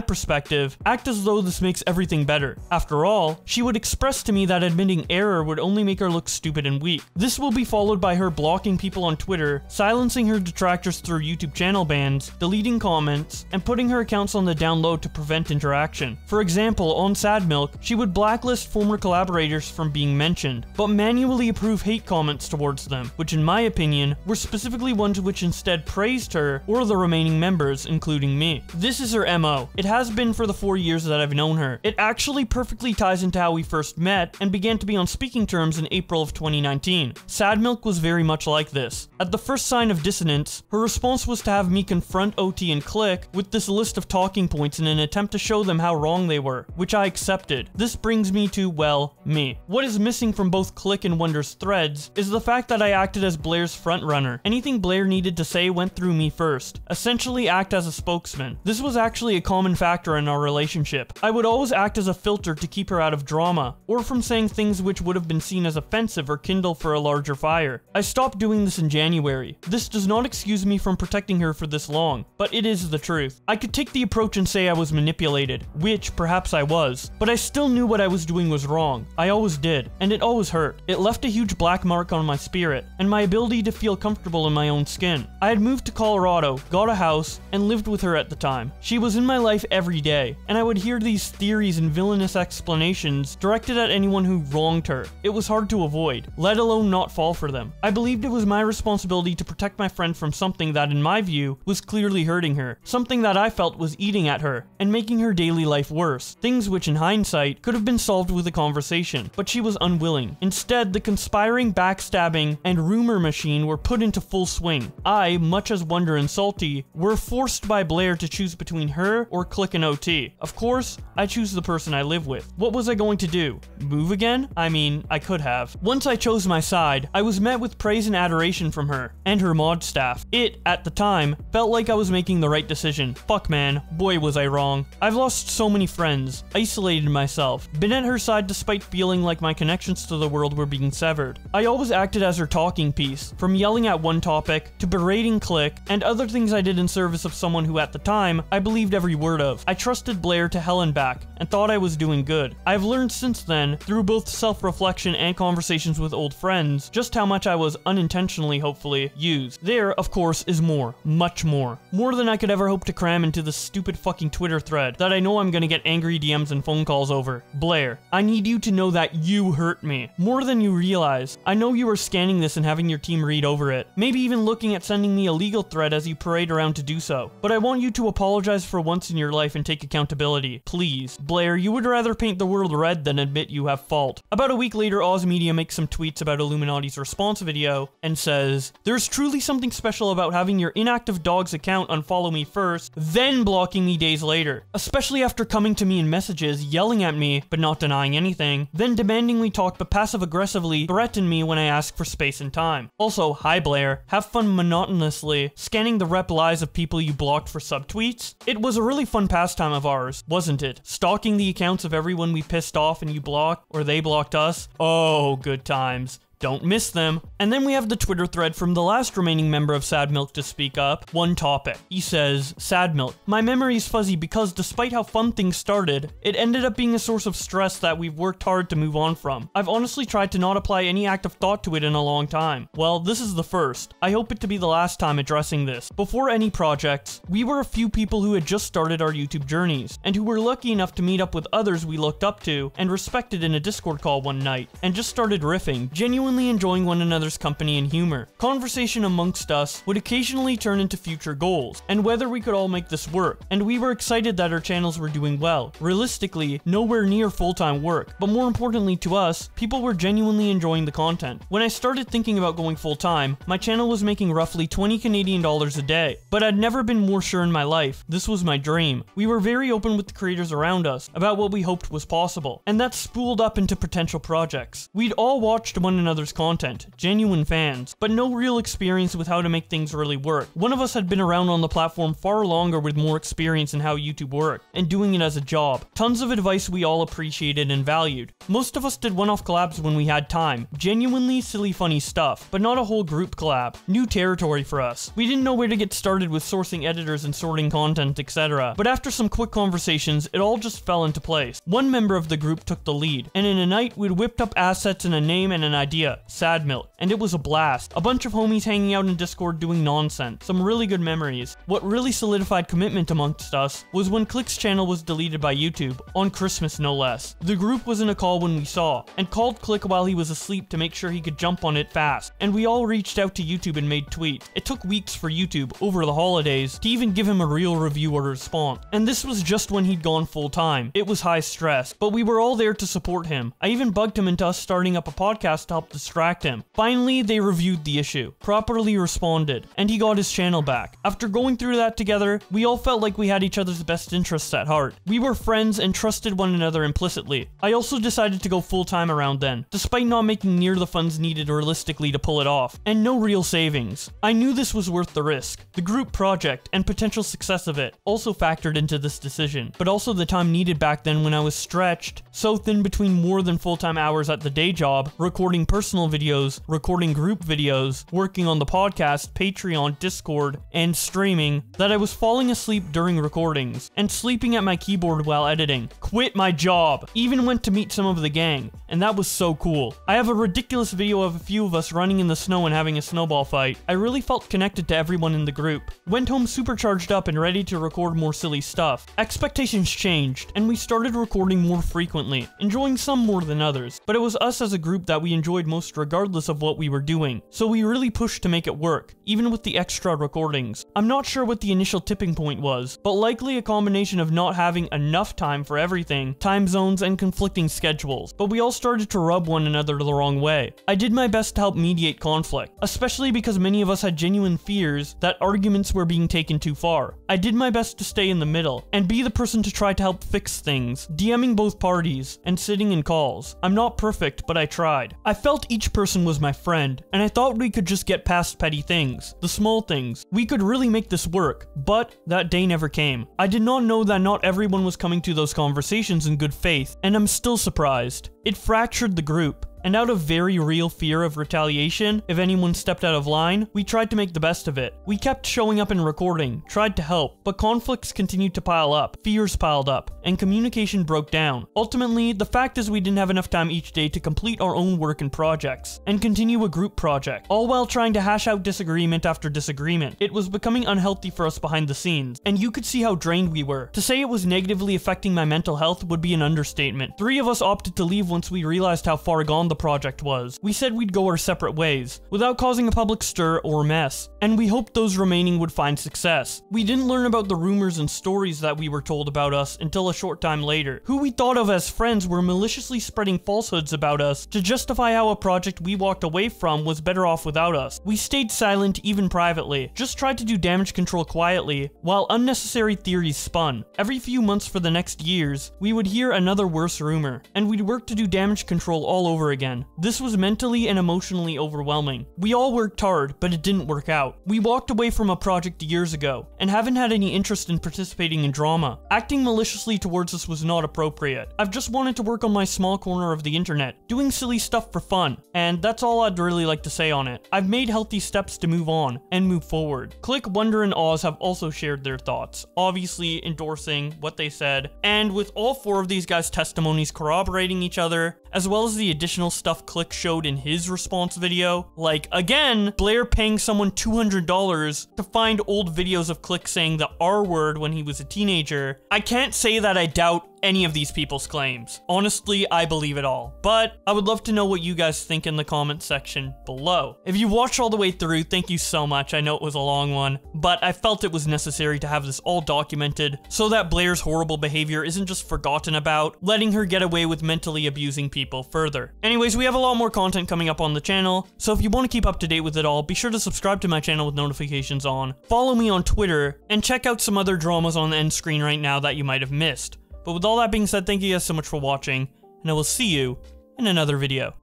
perspective, act as though this makes everything better. After all, she would express to me that admitting error would only make her look stupid and weak. This will be followed by her blocking people on Twitter, silencing her detractors through YouTube channel bans, deleting comments, and putting her accounts on the down low to prevent interaction. For example, on sad milk, she would blacklist former collaborators from being mentioned, but manually approve hate comments towards them, which in my opinion, were specifically ones which instead praised her or the remaining members, including me. This is her MO. It has been for the 4 years that I've known her. It actually perfectly ties into how we first met and began to be on speaking terms in April of 2019. Sad milk was very much like this. At the first sign of dissonance, her response was to have me confront OT and Click with this list of talking points in an attempt to show them how wrong they were, which I accepted. This brings me to, well, me. What is missing from both Click and Wonder's threads is the fact that I acted as Blair's frontrunner. Anything Blair needed to say went through me first, essentially act as a spokesman. This was actually a common factor in our relationship. I would always act as a filter to keep her out of drama, or from saying things which would have been seen as offensive or kindle for a larger fire. I stopped doing this in January. This does not excuse me from protecting her for this long, but it is the truth. I could take the approach and say I was manipulated, which perhaps I was, but I still knew what I was doing was wrong. I always did, and it always hurt. It left a huge black mark on my spirit, and my ability to feel comfortable in my own skin. I had moved to Colorado, got a house, and lived with her at the time. She was in my life every day, and I would hear these theories and villainous explanations directed at anyone who wronged her. It was hard to avoid, let alone not fall for them. I believed it was my responsibility to protect my friend from something that, in my view, was clearly hurting her, something that I felt was eating at her, and making her daily life worse, things which in hindsight could have been solved with a conversation, but she was unwilling. Instead, the conspiring, backstabbing, and rumor machine were put into full swing. I, much as Wonder and Salty, were forced by Blair to choose between her or Click and OT. Of course, I choose the person I live with. What was I going to do? Move again? I mean, I could have. Once I chose my side, I was met with praise and adoration from her, and her mod staff. It, at the time, felt like I was making the right decision. Fuck man, boy was I wrong. I've lost so many friends, isolated myself, been at her side despite feeling like my connections to the world were being severed. I always acted as her talking piece, from yelling at OneTopic, to berating Click, and other things I did in service of someone who at the time, I believed every word of. I trusted Blair to hell and back, and thought I was doing good. I've learned since then, through both self-reflection and conversations with old friends, just how much I was unintentionally, hopefully, used. There, of course, is more. Much more. More than I could ever hope to cram into this stupid fucking Twitter thread that I know I'm gonna get angry DMs and phone calls over. Blair, I need you to know that you hurt me. More than you realize. I know you are scanning this and having your team read over it. Maybe even looking at sending me a legal thread as you parade around to do so. But I want you to apologize for once in your life and take accountability. Please. Blair, you would rather paint the world red than admit you have fault. About a week later, Oz Media makes some tweets about iilluminaughtii's response video and says, "There's truly something special about having your inactive dog's account unfollow me first, then blocking me days later. Especially after coming to me in messages, yelling at me, but not denying anything, then demanding we talk but passive-aggressively threaten me when I ask for space and time. Also, hi Blair, have fun monotonously scanning the rep lies of people you blocked for subtweets? It was a really fun pastime of ours, wasn't it? Stalking the accounts of everyone we pissed off and you blocked, or they blocked us? Oh, good times. Don't miss them. And then we have the Twitter thread from the last remaining member of Sad Milk to speak up, OneTopic. He says, Sad Milk, my memory is fuzzy because despite how fun things started, it ended up being a source of stress that we've worked hard to move on from. I've honestly tried to not apply any active thought to it in a long time. Well, this is the first. I hope it to be the last time addressing this. Before any projects, we were a few people who had just started our YouTube journeys, and who were lucky enough to meet up with others we looked up to and respected in a Discord call one night, and just started riffing, genuinely enjoying one another's company and humor. Conversation amongst us would occasionally turn into future goals, and whether we could all make this work, and we were excited that our channels were doing well. Realistically, nowhere near full-time work, but more importantly to us, people were genuinely enjoying the content. When I started thinking about going full-time, my channel was making roughly 20 Canadian dollars a day, but I'd never been more sure in my life. This was my dream. We were very open with the creators around us about what we hoped was possible, and that spooled up into potential projects. We'd all watched one another's content, genuine fans, but no real experience with how to make things really work. One of us had been around on the platform far longer with more experience in how YouTube worked, and doing it as a job. Tons of advice we all appreciated and valued. Most of us did one-off collabs when we had time, genuinely silly funny stuff, but not a whole group collab. New territory for us. We didn't know where to get started with sourcing editors and sorting content, etc. But after some quick conversations, it all just fell into place. One member of the group took the lead, and in a night we'd whipped up assets and a name and an idea, Sad Milk, and it was a blast. A bunch of homies hanging out in Discord doing nonsense. Some really good memories. What really solidified commitment amongst us was when Click's channel was deleted by YouTube, on Christmas no less. The group was in a call when we saw, and called Click while he was asleep to make sure he could jump on it fast, and we all reached out to YouTube and made tweets. It took weeks for YouTube, over the holidays, to even give him a real review or response, and this was just when he'd gone full time. It was high stress, but we were all there to support him. I even bugged him into us starting up a podcast to help distract him. Finally, they reviewed the issue, properly responded, and he got his channel back. After going through that together, we all felt like we had each other's best interests at heart. We were friends and trusted one another implicitly. I also decided to go full-time around then, despite not making near the funds needed realistically to pull it off, and no real savings. I knew this was worth the risk. The group project and potential success of it also factored into this decision, but also the time needed back then when I was stretched so thin between more than full-time hours at the day job, recording personal videos, recording group videos, working on the podcast, Patreon, Discord, and streaming, that I was falling asleep during recordings, and sleeping at my keyboard while editing. Quit my job! Even went to meet some of the gang, and that was so cool. I have a ridiculous video of a few of us running in the snow and having a snowball fight. I really felt connected to everyone in the group. Went home super charged up and ready to record more silly stuff. Expectations changed, and we started recording more frequently, enjoying some more than others, but it was us as a group that we enjoyed most regardless of what we were doing, so we really pushed to make it work, even with the extra recordings. I'm not sure what the initial tipping point was, but likely a combination of not having enough time for everything, time zones, and conflicting schedules, but we all started to rub one another the wrong way. I did my best to help mediate conflict, especially because many of us had genuine fears that arguments were being taken too far. I did my best to stay in the middle, and be the person to try to help fix things, DMing both parties, and sitting in calls. I'm not perfect, but I tried. I felt each person was my friend, and I thought we could just get past petty things, the small things. We could really make this work, but that day never came. I did not know that not everyone was coming to those conversations in good faith, and I'm still surprised. It fractured the group. And out of very real fear of retaliation, if anyone stepped out of line, we tried to make the best of it. We kept showing up and recording, tried to help, but conflicts continued to pile up, fears piled up, and communication broke down. Ultimately, the fact is we didn't have enough time each day to complete our own work and projects, and continue a group project, all while trying to hash out disagreement after disagreement. It was becoming unhealthy for us behind the scenes, and you could see how drained we were. To say it was negatively affecting my mental health would be an understatement. 3 of us opted to leave once we realized how far gone the project was. We said we'd go our separate ways, without causing a public stir or mess, and we hoped those remaining would find success. We didn't learn about the rumors and stories that we were told about us until a short time later. Who we thought of as friends were maliciously spreading falsehoods about us to justify how a project we walked away from was better off without us. We stayed silent even privately, just tried to do damage control quietly, while unnecessary theories spun. Every few months for the next years, we would hear another worse rumor, and we'd work to do damage control all over again. This was mentally and emotionally overwhelming. We all worked hard, but it didn't work out. We walked away from a project years ago, and haven't had any interest in participating in drama. Acting maliciously towards us was not appropriate. I've just wanted to work on my small corner of the internet, doing silly stuff for fun, and that's all I'd really like to say on it. I've made healthy steps to move on, and move forward. Click, Wonder, and Oz have also shared their thoughts, obviously endorsing what they said, and with all 4 of these guys' testimonies corroborating each other, as well as the additional stuff Click showed in his response video, like, again, Blair paying someone $200 to find old videos of Click saying the R word when he was a teenager. I can't say that I doubt any of these people's claims. Honestly, I believe it all. But I would love to know what you guys think in the comment section below. If you watched all the way through, thank you so much. I know it was a long one, but I felt it was necessary to have this all documented so that Blair's horrible behavior isn't just forgotten about, letting her get away with mentally abusing people further. Anyways, we have a lot more content coming up on the channel, so if you want to keep up to date with it all, be sure to subscribe to my channel with notifications on, follow me on Twitter, and check out some other dramas on the end screen right now that you might have missed. But with all that being said, thank you guys so much for watching, and I will see you in another video.